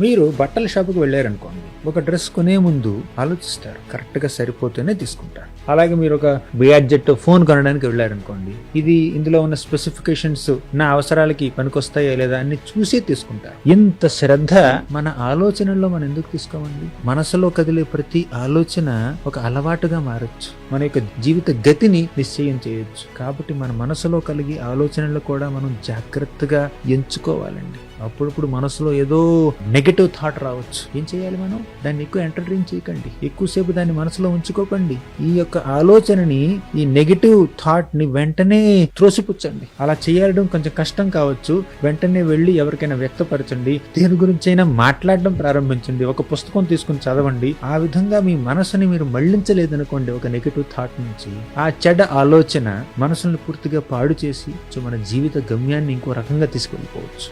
మీరు బట్టల షాపుకి వెళ్ళారనుకోండి, ఒక డ్రెస్ కొనే ముందు ఆలోచిస్తారు, కరెక్ట్ గా సరిపోతేనే తీసుకుంటారు. అలాగే మీరు ఒక బడ్జెట్ ఫోన్ కొనడానికి వెళ్ళారనుకోండి, ఇందులో ఉన్న స్పెసిఫికేషన్స్ నా అవసరాలకి పనికొస్తాయా లేదా అని చూసి తీసుకుంటారు. ఇంత శ్రద్ధ మన ఆలోచనల్లో మనం ఎందుకు తీసుకోమండి? మనసులో కదిలే ప్రతి ఆలోచన ఒక అలవాటుగా మారచ్చు, మన యొక్క జీవిత గతిని నిశ్చయం చేయొచ్చు. కాబట్టి మన మనసులో కలిగే ఆలోచనలు కూడా మనం జాగ్రత్తగా ఎంచుకోవాలండి. అప్పుడప్పుడు మనసులో ఏదో నెగటివ్ థాట్ రావచ్చు. ఏం చేయాలి? మనం దాన్ని ఎక్కువ ఎంటర్టైన్ చేయకండి, ఎక్కువసేపు దాన్ని మనసులో ఉంచుకోకండి. ఈ యొక్క ఆలోచనని, ఈ నెగటివ్ థాట్ ని వెంటనే త్రోసిపుచ్చండి. అలా చేయడం కొంచెం కష్టం కావచ్చు. వెంటనే వెళ్ళి ఎవరికైనా వ్యక్తపరచండి, దేని గురించి అయినా మాట్లాడడం ప్రారంభించండి, ఒక పుస్తకం తీసుకుని చదవండి. ఆ విధంగా మీ మనసుని మీరు మళ్లించలేదనుకోండి ఒక నెగటివ్ థాట్ నుంచి, ఆ చెడ్డ ఆలోచన మనసుని పూర్తిగా పాడు చేసి మన జీవిత గమ్యాన్ని ఇంకో రకంగా తీసుకెళ్ళిపోవచ్చు.